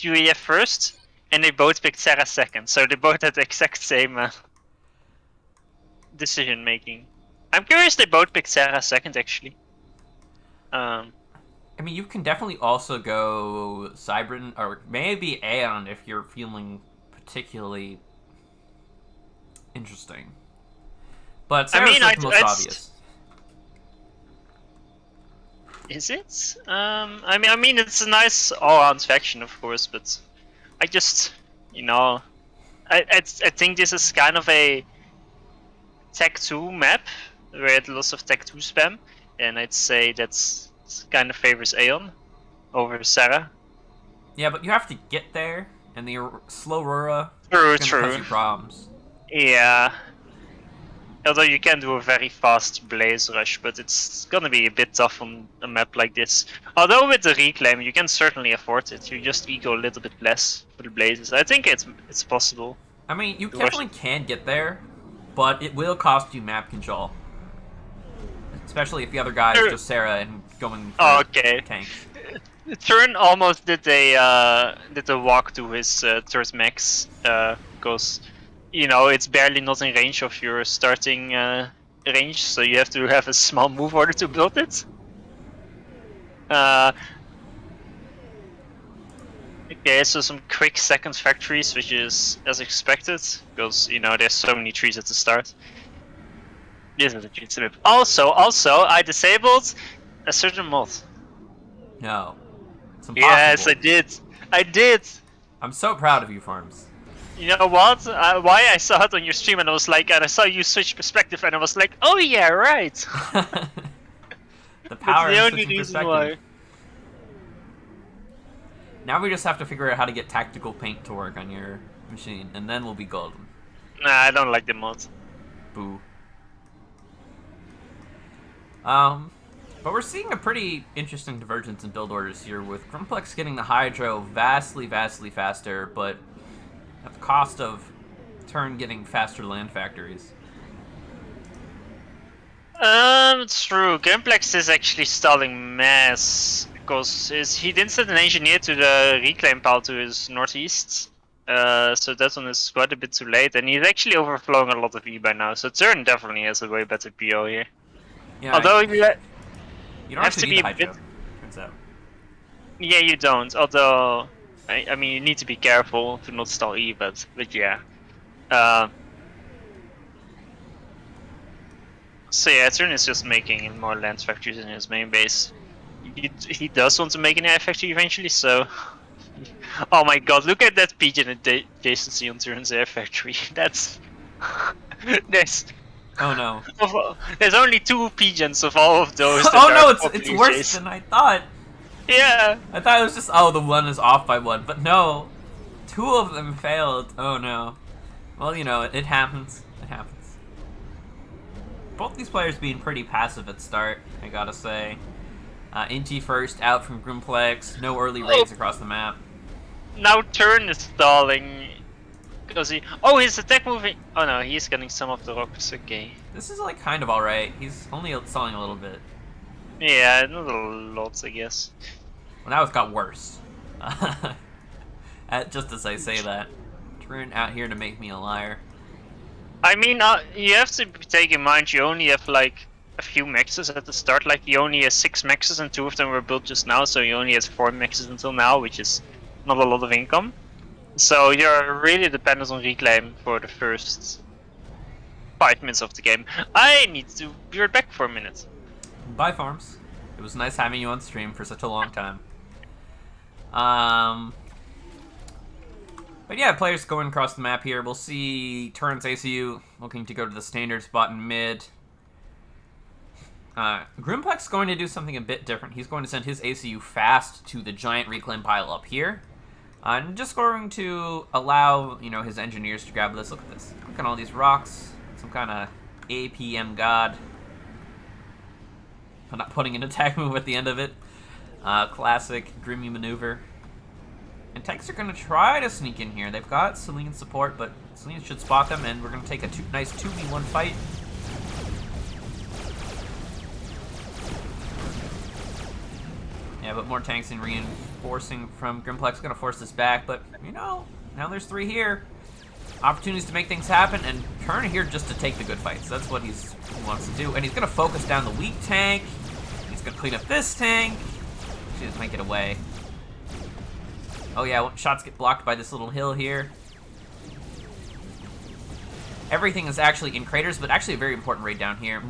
UEF first, and they both picked Sarah second. So they both had the exact same decision making. I'm curious they both picked Sarah second, actually. I mean, you can definitely also go Cybrin, or maybe Aeon if you're feeling particularly interesting. But Sarah's the most obvious. Is it? I mean, it's a nice all-round faction, of course, but I just, I think this is kind of a Tech 2 map where it lots of Tech 2 spam, and I'd say that's kind of favors Aeon over Sarah. Yeah, but you have to get there, and the slow Aurora True. cause you problems. Yeah. Although you can do a very fast Blaze Rush, but it's gonna be a bit tough on a map like this. Although with the Reclaim, you can certainly afford it. You just ego a little bit less for the Blazes. I think it's possible. I mean, you definitely can get there, but it will cost you map control. Especially if the other guy is just Sarah and going for tank. Turn almost did a walk to his third max, because it's barely not in range of your starting range, so you have to have a small move order to build it. Okay, so some quick second factories, which is as expected, because there's so many trees at the start. This is a cheat slip. Also, I disabled a certain mod. No. It's impossible. Yes, I did. I'm so proud of you, Farms. You know what? Why I saw it on your stream and I saw you switch perspective and I was like, oh yeah, right. The power That's the of only switching reason perspective. why. Now we just have to figure out how to get tactical paint to work on your machine, and then we'll be golden. Nah, I don't like the mod. Boo. But we're seeing a pretty interesting divergence in build orders here, with Grumplex getting the Hydro vastly faster, but at the cost of Turn getting faster land factories. True. Grumplex is actually stalling mass, because he didn't send an engineer to the reclaim pile to his northeast. So that one is quite a bit too late, and he's actually overflowing a lot of E by now, so Turn definitely has a way better PO here. Yeah, although you don't have to be Hydro, turns out. Yeah, you don't. Although, I mean, you need to be careful to not stall E, but yeah. So yeah, Turn is just making more land factories in his main base. He does want to make an air factory eventually, so... Oh my god, look at that pigeon adjacency on Turn's air factory. That's... Oh no. There's only 2 pigeons of all of those. Oh no, it's worse than I thought. Yeah. I thought it was just, the one is off by 1, but no. 2 of them failed. Oh no. Well, it happens. It happens. Both these players being pretty passive at start, I gotta say. Inti first out from Grumplex, no early raids across the map. Now Turn is stalling. Because his attack moving. Oh no, he's getting some of the rocks. Okay. This is like kind of alright. He's only stalling a little bit. Yeah, not a lot, I guess. Well, now it's got worse. Just as I say that. Turn out here to make me a liar. I mean, you have to take in mind you only have like a few maxes at the start. Like he only has 6 maxes and 2 of them were built just now, so he only has 4 maxes until now, which is not a lot of income. So you're really dependent on reclaim for the first 5 minutes of the game. I need to be right back for a minute. Bye, Farms. It was nice having you on stream for such a long time. But yeah, players going across the map here. We'll see Turn's ACU looking to go to the standard spot in mid. Grumplex going to do something a bit different. He's going to send his ACU fast to the giant reclaim pile up here. I'm just going to allow, his engineers to grab this. Look at this. Look at all these rocks. Some kind of APM god. I'm not putting an attack move at the end of it. Classic Grimmy maneuver. And tanks are going to try to sneak in here. They've got Celine support, but Celine should spot them, and we're going to take a nice 2v1 fight. Yeah, but more tanks and reinforcing from Grimplex gonna force this back, but, you know, now there's 3 here. Opportunities to make things happen, and Turn here just to take the good fights. That's what he wants to do, and he's gonna focus down the weak tank. He's gonna clean up this tank. Just make it away. Oh yeah, shots get blocked by this little hill here. Everything is actually in craters, but actually a very important raid down here.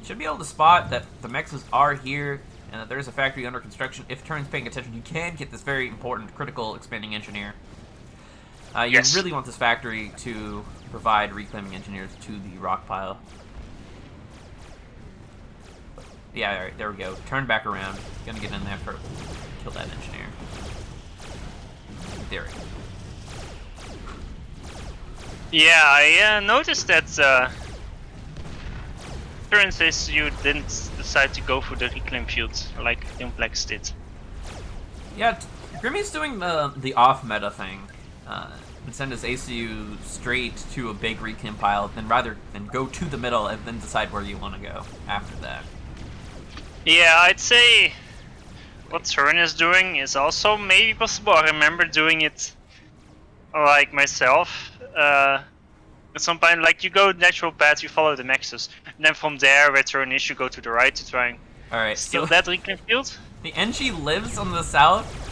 Should be able to spot that the mexes are here, and that there's a factory under construction. If Turn's paying attention, you can get this very important, critical expanding engineer. You really want this factory to provide reclaiming engineers to the rock pile. Yeah, alright, there we go. Turn back around. Gonna get in there for kill that engineer. There we go. Yeah, I noticed that Turn says you didn't decide to go for the reclaim field like Implex did. Yeah, Grimmy's doing the off-meta thing. And send his ACU straight to a big reclaim pile, then rather than go to the middle and then decide where you want to go after that. Yeah, I'd say what Turn is doing is also maybe possible. I remember doing it like myself. At some point, like you go natural path, you follow the nexus, and then from there, where Turn is, you go to the right to try and steal that reclaim field. The NG lives on the south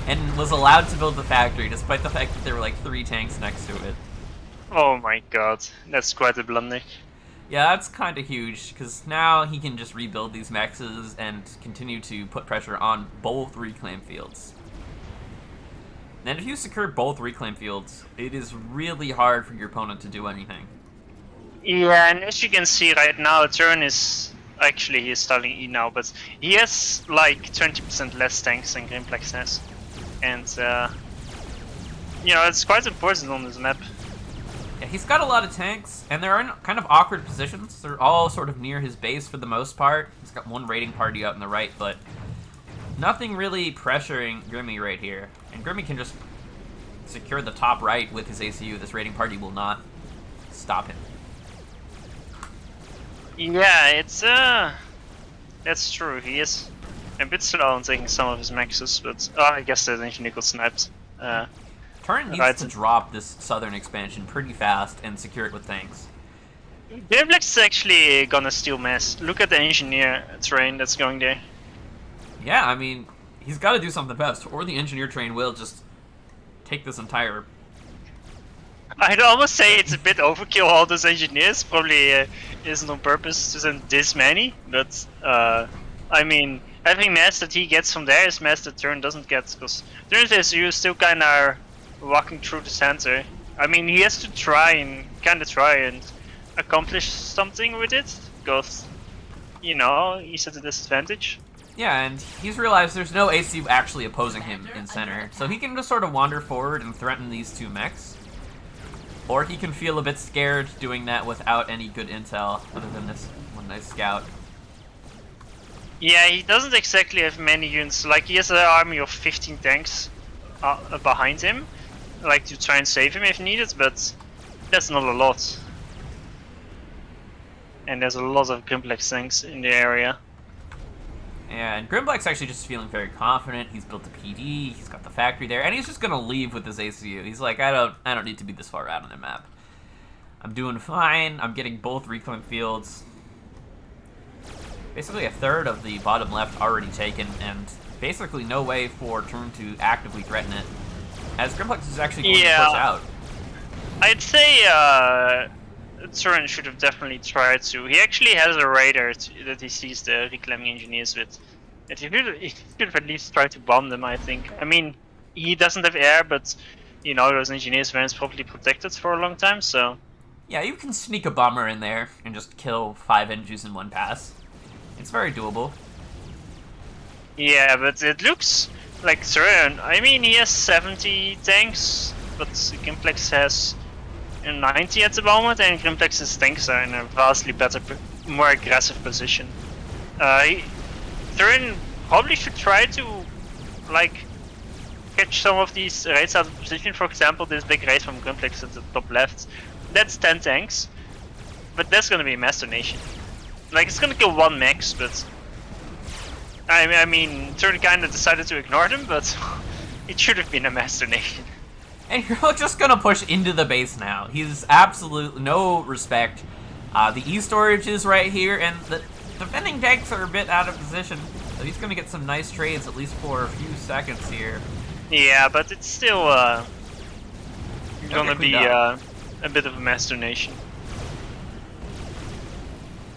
and was allowed to build the factory, despite the fact that there were like 3 tanks next to it. Oh my god, that's quite a blunder. Yeah, that's kind of huge, because now he can just rebuild these mexes and continue to put pressure on both reclaim fields. And if you secure both reclaim fields, it is really hard for your opponent to do anything. Yeah, and as you can see right now, Turn is... Actually, he is starting E now, but he has like 20% less tanks than Grimplex has. And, you know, it's quite important on this map. Yeah, he's got a lot of tanks, and they're in kind of awkward positions. They're all sort of near his base for the most part. He's got one raiding party out on the right, but nothing really pressuring Grimmy right here. And Grimmy can just secure the top right with his ACU. This raiding party will not stop him. Yeah, it's, that's true. He is a bit slow on taking some of his maxes, but I guess that engineer got sniped. Turn needs to drop this southern expansion pretty fast and secure it with tanks. Grimplex is actually gonna steal mass. Look at the engineer train that's going there. Yeah, I mean, he's got to do something best, or the engineer train will just take this entire... I'd almost say it's a bit overkill, all those engineers. Probably isn't on purpose to send this many, but I mean, having mass that he gets from there is mass that Turn doesn't get, because Turn's SU still kind of walking through the center. I mean, he has to try and accomplish something with it, because, you know, he's at a disadvantage. Yeah, and he's realized there's no ACU actually opposing him in center, so he can just sort of wander forward and threaten these 2 mechs. Or he can feel a bit scared doing that without any good intel, other than this one nice scout. Yeah, he doesn't exactly have many units. Like, he has an army of 15 tanks behind him, like to try and save him if needed, but that's not a lot. And there's a lot of Grimplex tanks in the area. Yeah, and Grimplex actually just feeling very confident. He's built a PD, he's got the factory there, and he's just gonna leave with his ACU. He's like, I don't need to be this far out on the map. I'm doing fine. I'm getting both reclaim fields. Basically a third of the bottom left already taken, and basically no way for Turn to actively threaten it, as Grimplex is actually going to push out. I'd say Turn should have definitely tried to. He actually has a radar that he sees the reclaiming engineers with. And he should have at least tried to bomb them, I think. I mean, he doesn't have air, but you know, those engineers weren't properly protected for a long time, so... Yeah, you can sneak a bomber in there and just kill 5 NGs in one pass. It's very doable. Yeah, but it looks like Turn. I mean, he has 70 tanks, but Grimplex has 90 at the moment, and Grimplex's tanks are in a vastly better, more aggressive position. Turn probably should try to, like, catch some of these raids out of position. For example, this big raid from Grimplex at the top left. That's 10 tanks, but that's gonna be a mass donation. Like, it's gonna kill 1 max, but I mean, Turn kind of decided to ignore them, but it should have been a Master Nation. And you're just gonna push into the base now. He's absolutely no respect. The E-storage is right here, and the defending tanks are a bit out of position. So he's gonna get some nice trades, at least for a few seconds here. Yeah, but it's still gonna be a bit of a Master Nation.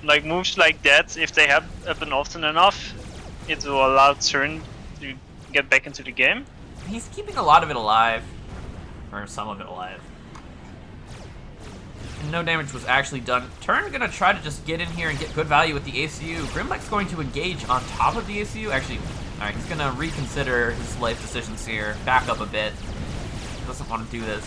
Like, moves like that, if they happen often enough, it will allow Turn to get back into the game. He's keeping a lot of it alive. Or some of it alive. And no damage was actually done. Turn gonna try to just get in here and get good value with the ACU. Grimleck's going to engage on top of the ACU. Actually, alright, he's gonna reconsider his life decisions here. Back up a bit. Doesn't want to do this.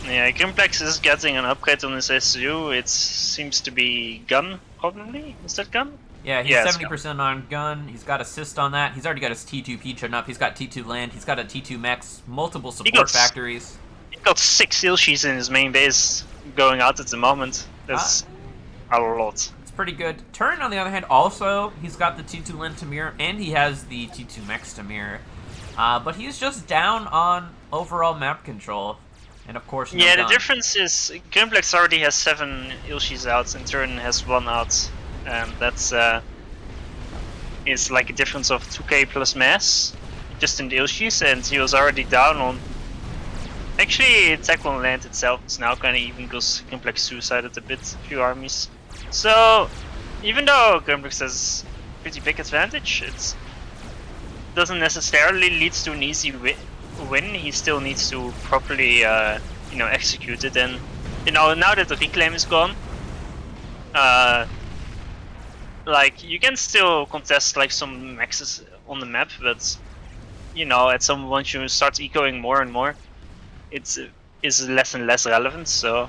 Yeah, Grimplex is getting an upgrade on his SU. It seems to be gun, probably? Is that gun? Yeah, he's 70% on gun. He's got assist on that. He's already got his T2 Peach up. He's got T2 land. He's got a T2 mechs. Multiple support factories. He got 6 Ilshis in his main base going out at the moment. That's a lot. It's pretty good. Turn, on the other hand, also, he's got the T2 land to mirror, and he has the T2 mechs to mirror. But he's just down on overall map control. And of course, no gun. The difference is Grimplex already has 7 Ilshis out, and Turn has 1 out. And that's is like a difference of 2k plus mass just in the Ilshis, and he was already down on. Actually, attack on land itself is now kind of even because Grimplex suicided a few armies. So, even though Grimplex has pretty big advantage, it doesn't necessarily lead to an easy win. He still needs to properly, execute it. And now that the reclaim is gone, like, you can still contest like some maxes on the map, but at some point you start ecoing more and more, it's is less and less relevant. So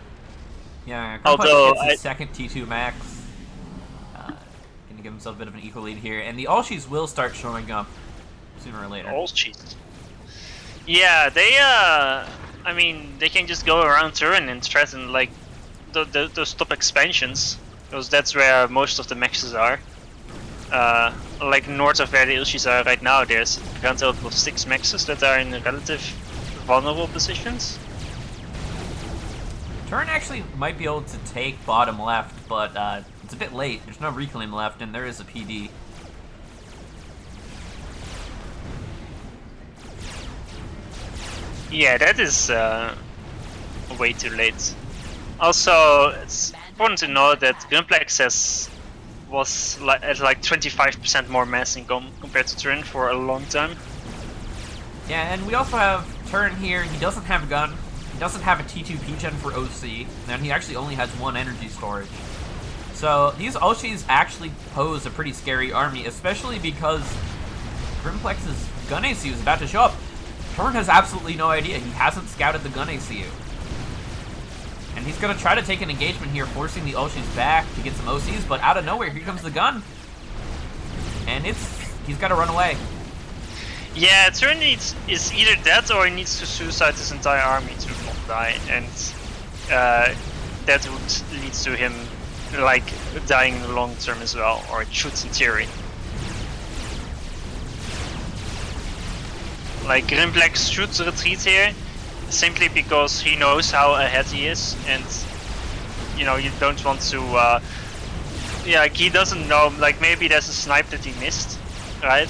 yeah, although gets his second T2 max, gonna give himself a bit of an equal lead here, and the Alshis will start showing up sooner or later. Alshis, yeah, they I mean, they can just go around Turn and threaten like those top expansions. Because that's where most of the mexes are. Like north of where the Ilshis are right now, there's a grand total of 6 mexes that are in relative vulnerable positions. Turn actually might be able to take bottom left, but it's a bit late. There's no reclaim left, and there is a PD. Yeah, that is way too late. Also, it's important to know that Grimplex was at like 25% more mass income compared to Turn for a long time. Yeah, and we also have Turn here. He doesn't have a gun. He doesn't have a T2 P-Gen for OC, and he actually only has 1 energy storage. So these Oshis actually pose a pretty scary army, especially because Grimplex's gun ACU is about to show up. Turn has absolutely no idea. He hasn't scouted the gun ACU. And he's going to try to take an engagement here, forcing the Oshis back to get some OCs, but out of nowhere, here comes the gun. And he's got to run away. Yeah, Turn is either that or he needs to suicide his entire army to not die, and that would lead to him like dying in the long term as well, or it should in theory. Like Grimplex should retreat here, simply because he knows how ahead he is, and you don't want to. Yeah, like he doesn't know. Like maybe there's a snipe that he missed, right?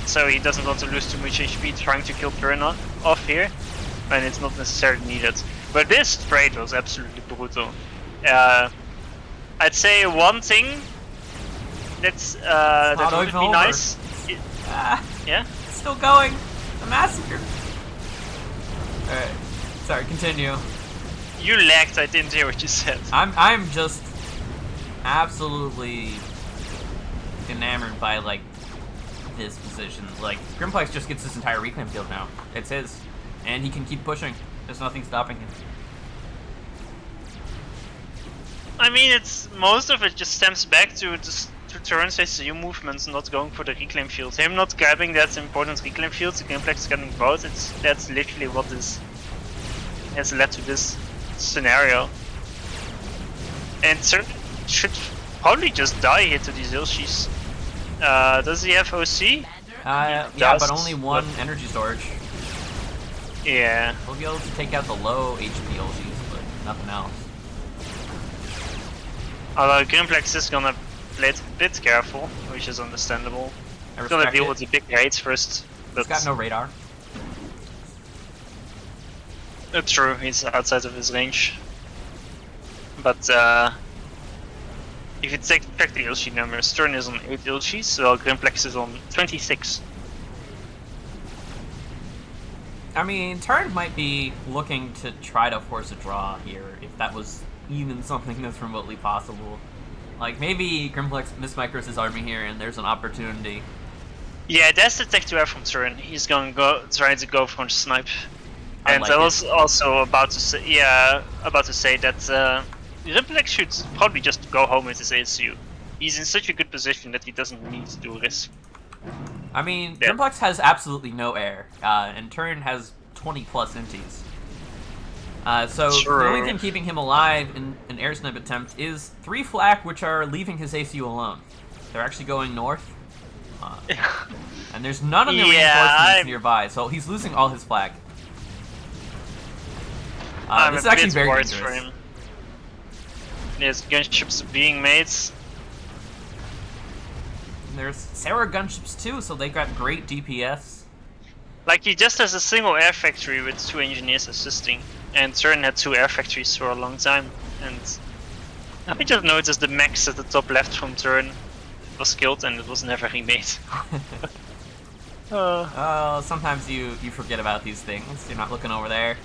So he doesn't want to lose too much HP trying to kill Turn off here, and it's not necessarily needed. But this trade was absolutely brutal. I'd say one thing that would be nice. Yeah. It's still going. The massacre. Alright. Sorry, continue. You lagged, I didn't hear what you said. I'm just absolutely enamored by like this position. Like Grimplex just gets this entire reclaim field now. It's his. And he can keep pushing. There's nothing stopping him. I mean, it's most of it just stems back to Turn's SCU movements not going for the reclaim field. Him not grabbing that important reclaim field, the Grimplex getting both, that's literally what has led to this scenario. And Turn should probably just die here to these Ilshis. Does he have OC? Yeah, does, but only one energy storage. Yeah. We'll be able to take out the low HP LGs, but nothing else. Although Grimplex is gonna play it a bit careful, which is understandable. He's gonna deal with the big raids first. He's got no radar. It's true, he's outside of his range. But if you check the Ilshi numbers, Turn is on 8 Ilshis, while Grimplex is on 26. I mean, Turn might be looking to try to force a draw here, if that was even something that's remotely possible. Like, maybe Grimplex mismicros his army here and there's an opportunity. Yeah, that's the tech to have from Turn. He's gonna try to go for a snipe. And like I was also about to say, that Grimplex should probably just go home with his ASU. He's in such a good position that he doesn't need to do risk. I mean, Grimplex has absolutely no air, and Turn has 20 plus inties. So the only thing keeping him alive in an air snipe attempt is 3 flak, which are leaving his ACU alone. They're actually going north. And there's none of the reinforcements nearby, so he's losing all his flak. This is actually very dangerous. For him. There's gunships being made. There's Sarah gunships too, so they got great DPS. Like, he just has a single air factory with 2 engineers assisting, and Turn had 2 air factories for a long time. And I just noticed the max at the top left from Turn was killed, and it was never remade. Oh, sometimes you forget about these things. You're not looking over there.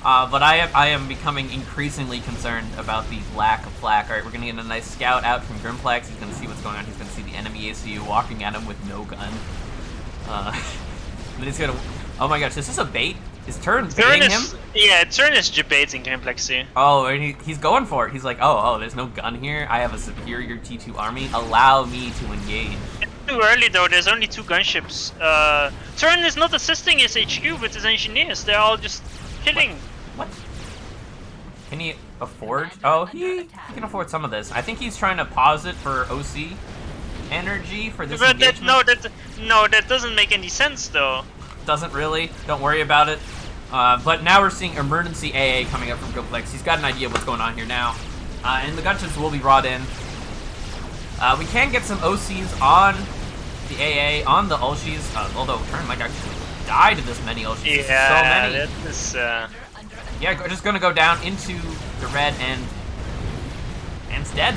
But I am becoming increasingly concerned about the lack of flak. Alright, we're gonna get a nice scout out from Grimplex. He's gonna see what's going on. He's gonna see the enemy ACU walking at him with no gun. But he's gonna... Oh my gosh, is this a bait? Is Turn baiting him? Yeah, Turn is baiting Grimplex here. Oh, and he's going for it. He's like, oh, there's no gun here. I have a superior T2 army. Allow me to engage. It's too early though, there's only 2 gunships. Turn is not assisting his HQ with his engineers. They're all just killing. What? Can he afford? Oh, he can afford some of this. I think he's trying to pause it for OC energy for this engagement. That doesn't make any sense though. Doesn't really. Don't worry about it. But now we're seeing emergency AA coming up from Grimplex. He's got an idea of what's going on here now. And the gunships will be brought in. We can get some OCs on the AA, on the Ulshis, although Turn might actually die to this many Ulshis. Yeah, so many. Yeah, just gonna go down into the red and it's dead.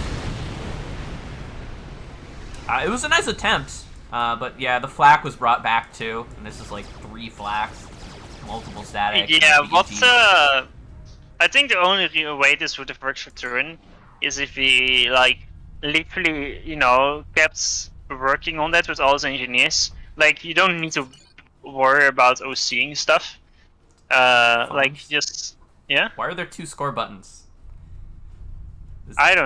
It was a nice attempt, but yeah, the flak was brought back too, and this is like 3 flaks, multiple static. Yeah, I think the only real way this would have worked for Turn is if he like literally, kept working on that with all his engineers. Like, you don't need to worry about OCing stuff. Like, just, yeah? Why are there 2 score buttons? I don't